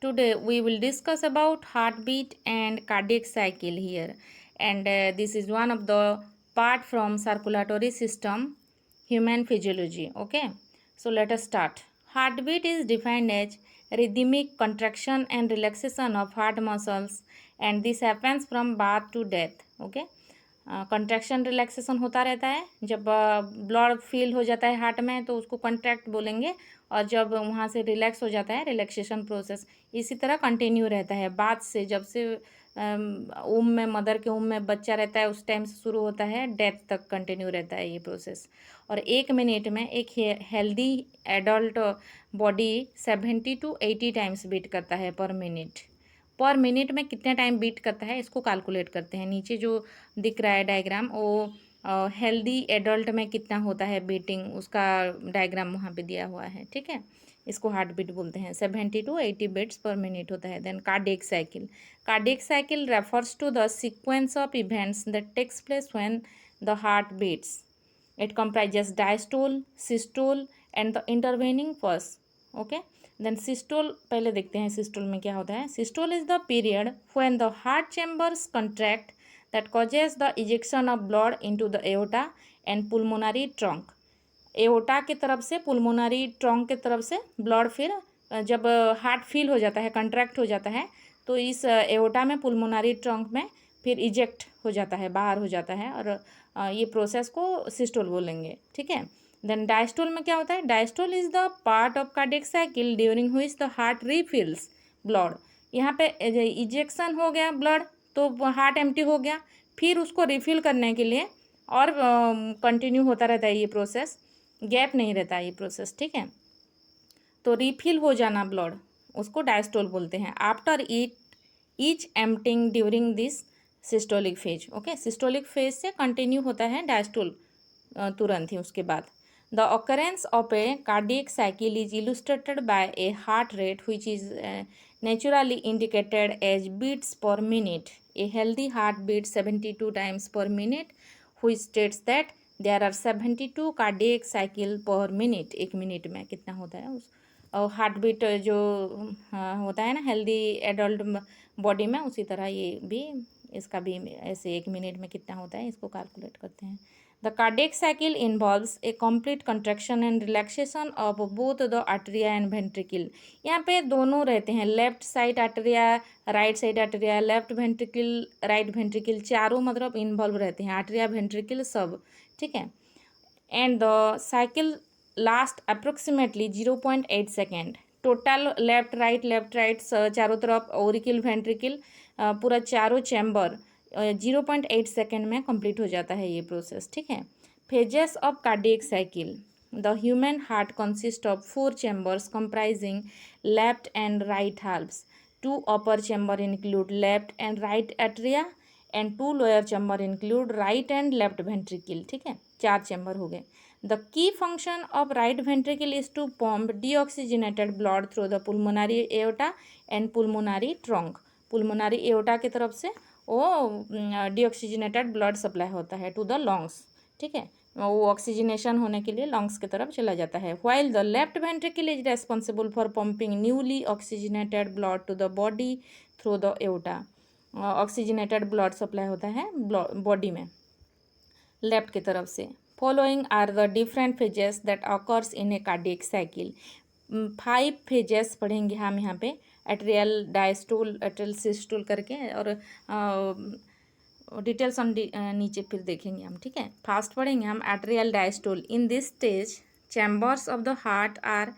Today we will discuss about heartbeat and cardiac cycle here, and this is one of the part from circulatory system, human physiology. Okay, so let us start. Heartbeat is defined as rhythmic contraction and relaxation of heart muscles, and this happens from birth to death. Okay, contraction relaxation होता रहता है. जब blood feel हो जाता है heart में तो उसको कंट्रैक्ट बोलेंगे, और जब वहाँ से रिलैक्स हो जाता है रिलैक्सेशन प्रोसेस. इसी तरह कंटिन्यू रहता है बात से, जब से में मदर के में बच्चा रहता है उस टाइम से शुरू होता है, डेथ तक कंटिन्यू रहता है ये प्रोसेस. और 1 मिनट में एक healthy adult body 70 to 80 times beat करता है पर मिनट में कितने टाइम बीट करता है इसको कैलकुलेट करते हैं. नीचे जो दिख रहा है डायग्राम वो हेल्दी एडल्ट में कितना होता है बीटिंग, उसका डायग्राम वहाँ पे दिया हुआ है. ठीक है, इसको हार्ट बीट बोलते हैं. 70 to 80 बीट्स पर मिनट होता है. Then cardiac cycle refers to the sequence of events that takes place when the heart beats. It comprises diastole, systole and the intervening pulse. Okay, then systole पहले देखते हैं systole में क्या होता है. Systole is the period when the heart chambers contract that causes the ejection of blood into the aorta and pulmonary trunk. Aorta की तरफ से पुलमोनरी ट्रंक की तरफ से ब्लड फिर जब हार्ट फील हो जाता है, कंट्रैक्ट हो जाता है, तो इस एओटा में पुलमोनरी ट्रंक में फिर इजेक्ट हो जाता है, बाहर हो जाता है, और ये प्रोसेस को सिस्टोल बोलेंगे. ठीक है, देन डायस्टोल में क्या होता है. Diastole is the part of cardiac cycle during which the heart refills blood. यहाँ पे इजेक्शन हो गया ब्लड तो हार्ट एम्प्टी हो गया, फिर उसको रिफ़िल करने के लिए और कंटिन्यू होता रहता है ये प्रोसेस, गैप नहीं रहता है ये प्रोसेस. ठीक है, तो रिफ़िल हो जाना ब्लड उसको डायस्टोल बोलते हैं. After each emptying during this systolic phase. Okay, systolic phase से कंटिन्यू होता है डायस्टोल तुरंत ही उसके बाद. The occurrence of a cardiac cycle is illustrated by a heart rate which is naturally indicated as beats per minute. A healthy heart beats 72 times per minute, which states that there are 72 cardiac cycle per minute. 1 minute में कितना होता है उस, और heart beat जो होता है ना हेल्दी एडल्ट बॉडी में, उसी तरह ये भी इसका भी ऐसे 1 मिनट में कितना होता है इसको कैलकुलेट करते हैं. The cardiac cycle involves a complete contraction and relaxation of both the atria and ventricle. यहाँ पे दोनों रहते हैं, left side atria, right side atria, left ventricle, right ventricle, चारों मतलब इन्वॉल्व रहते हैं, आर्टरिया वेंट्रिकल सब. ठीक है, and the cycle last approximately 0.8 second. Total left right चारों तरफ ओरिकल वेंट्रिकल पूरा चारों चैम्बर 0.8 सेकेंड में कंप्लीट हो जाता है ये प्रोसेस. ठीक है, phases of cardiac cycle. The human heart consist of 4 chambers comprising left and right halves. 2 upper chamber include left and right atria and 2 lower chamber include right and left ventricle. ठीक है, 4 chamber हो गए. The key function of right ventricle is to pump deoxygenated blood through the pulmonary aorta and pulmonary trunk. Pulmonary aorta की तरफ से वो deoxygenated blood supply होता है टू द लंग्स. ठीक है, वो ऑक्सीजनेशन होने के लिए लंग्स की तरफ चला जाता है. While the left ventricle is responsible for pumping newly oxygenated blood to the body through the aorta. Oxygenated blood supply होता है बॉडी में लेफ्ट की तरफ से. Following are the different phases that occurs in a cardiac cycle. 5 phases पढ़ेंगे हम यहाँ पे, एट्रियल, डायस्टोल, एट्रियल सिस्टोल करके, और डिटेल्स ऑन नीचे फिर देखेंगे हम. ठीक है, फास्ट पढ़ेंगे हम. Atrial diastole. In this stage chambers of the heart are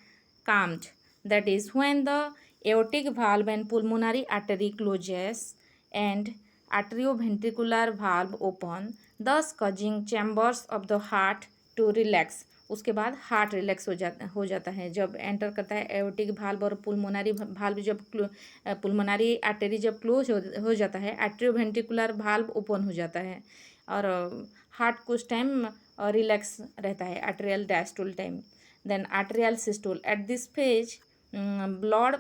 calmed, that is when the aortic valve and pulmonary artery closes and atrioventricular valve open, thus causing chambers of the heart to relax. उसके बाद heart relax हो जाता है जब enter करता है aortic valve और pulmonary valve. जब पुलमोनरी आर्टरी जब क्लोज हो जाता है, एट्रियोवेंट्रिकुलर भाल्व ओपन हो जाता है और हार्ट कुछ टाइम रिलैक्स रहता है, arterial diastole time. Then arterial systole. At this phase blood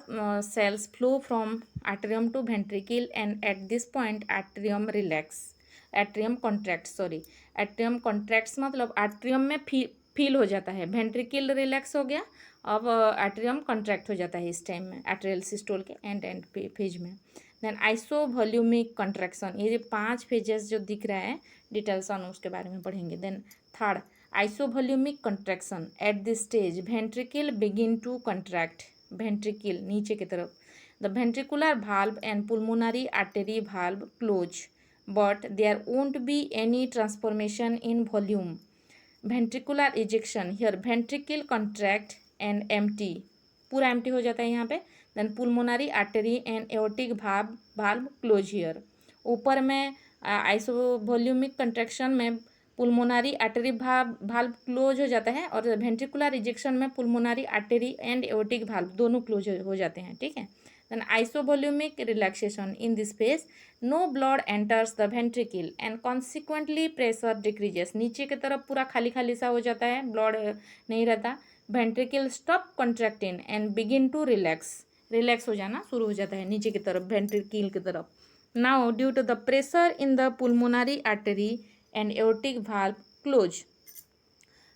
cells flow from atrium to ventricle, and at this point atrium contracts मतलब atrium में फील हो जाता है, वेंट्रिकल रिलैक्स हो गया अब एट्रियम कॉन्ट्रैक्ट हो जाता है इस टाइम में एट्रियल सिस्टोल के एंड फेज में। देन आइसोवॉल्यूमिक कंट्रैक्शन, ये 5 फेजेस जो दिख रहा है डिटेल्स ऑन उसके बारे में पढ़ेंगे। Then third isovolumic contraction at this stage ventricle begin to contract, ventricle नीचे की तरफ, the ventricular valve and pulmonary artery valve close but there won't be any transformation in volume. Ventricular ejection, here ventricle contract and empty, पूरा empty हो जाता है यहाँ पे। Then pulmonary artery and aortic valve close here, ऊपर में isovolumic contraction में pulmonary artery valve close हो जाता है और वेंट्रिकुलर इजेक्शन में pulmonary artery and aortic valve दोनों क्लोज हो जाते हैं, ठीक है। Then isovolumic relaxation, in this phase no blood enters the ventricle and consequently pressure decreases, नीचे की तरफ पूरा खाली खाली सा हो जाता है, ब्लड नहीं रहता। ventricle stop contracting and begin to relax हो जाना शुरू हो जाता है नीचे की तरफ, वेंट्रिकल की तरफ। now due to the pressure in the pulmonary artery and aortic valve close,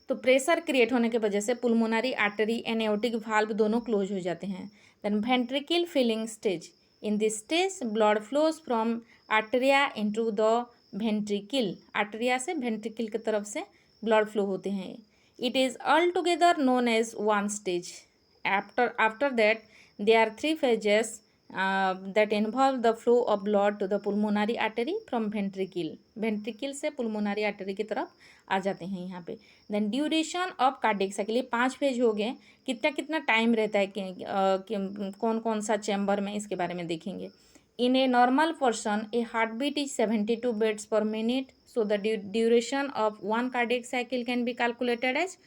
तो प्रेशर क्रिएट होने की वजह से pulmonary artery and aortic valve दोनों क्लोज हो जाते हैं। Then ventricle filling stage, in this stage blood flows from arteria into the ventricle, arteria से वेंट्रिकल की तरफ से ब्लड फ्लो होते हैं। It is all together known as one stage. After that there are 3 phases that involve the flow of blood to the pulmonary artery from ventricle से pulmonary artery की तरफ आ जाते हैं यहाँ पे। Then duration of cardiac cycle, ये 5 phase हो गए, कितना कितना टाइम रहता है कि कौन कौन सा चैम्बर में, इसके बारे में देखेंगे। In a normal person a heart beat is 72 beats per minute, so the duration of 1 cardiac cycle can be calculated as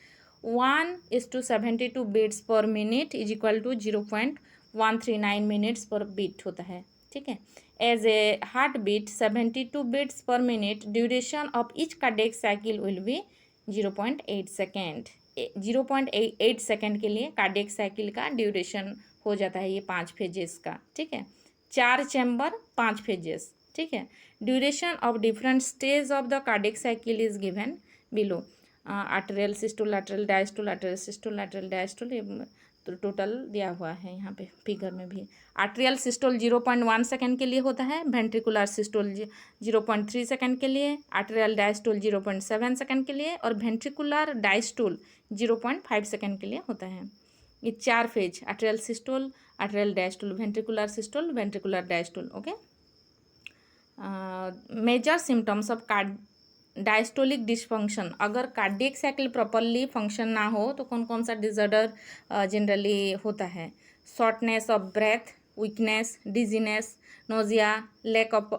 1:72 beats per minute is equal to 0.139 minutes per beat होता है, ठीक है। As a heart beat 72 beats per minute, duration of each cardiac cycle will be 0.8 second. 0.8 second के लिए cardiac cycle का duration हो जाता है ये 5 फेजेस का, ठीक है। 4 चैम्बर 5 फेजेस, ठीक है। Duration of different stage of the cardiac cycle is given below. Arterial systole, lateral diastole, arterial systole, lateral diastole, तो टोटल दिया हुआ है यहाँ पे फिगर में भी। आर्टेरियल सिस्टोल 0.1 सेकेंड के लिए होता है, वेंट्रिकुलर सिस्टोल 0.3 सेकेंड के लिए, आर्टेरियल डायस्टोल 0.7 सेकेंड के लिए और वेंट्रिकुलर डायस्टोल 0.5 सेकेंड के लिए होता है। ये 4 phase, arterial systole, arterial diastole, ventricular systole, ventricular diastole, okay. Major symptoms of diastolic dysfunction, अगर कार्डियक साइकिल प्रॉपरली फंक्शन ना हो तो कौन कौन सा डिसऑर्डर जनरली होता है। Shortness of breath, weakness, dizziness, nausea, lack of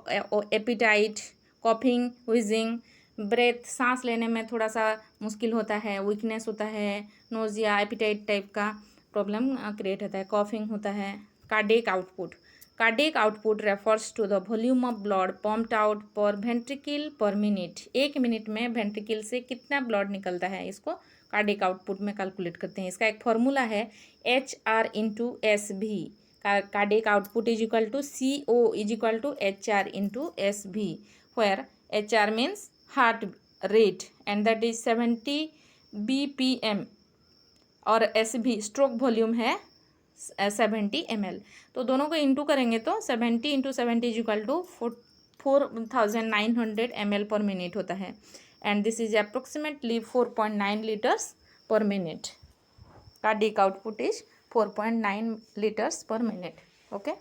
appetite, coughing, wheezing, breath सांस लेने में थोड़ा सा मुश्किल होता है, वीकनेस होता है, नोजिया, एपिटाइट टाइप का प्रॉब्लम क्रिएट होता है, कॉफिंग होता है। Cardiac output refers to the volume of blood pumped out per ventricle per minute, 1 minute में वेंट्रिकल से कितना ब्लड निकलता है, इसको कार्डियक आउटपुट में कैलकुलेट करते हैं। इसका एक फॉर्मूला है HR/SV, cardiac output is equal to CO is equal to HR/SV, where HR means heart rate and that is 70 BPM और SV स्ट्रोक वॉल्यूम है 70 ml। तो दोनों को इंटू करेंगे तो 70 × 70 is equal to 4900 ml per minute होता है and this is approximately 4.9 liters per minute. Cardiac output is 4.9 liters per minute, okay.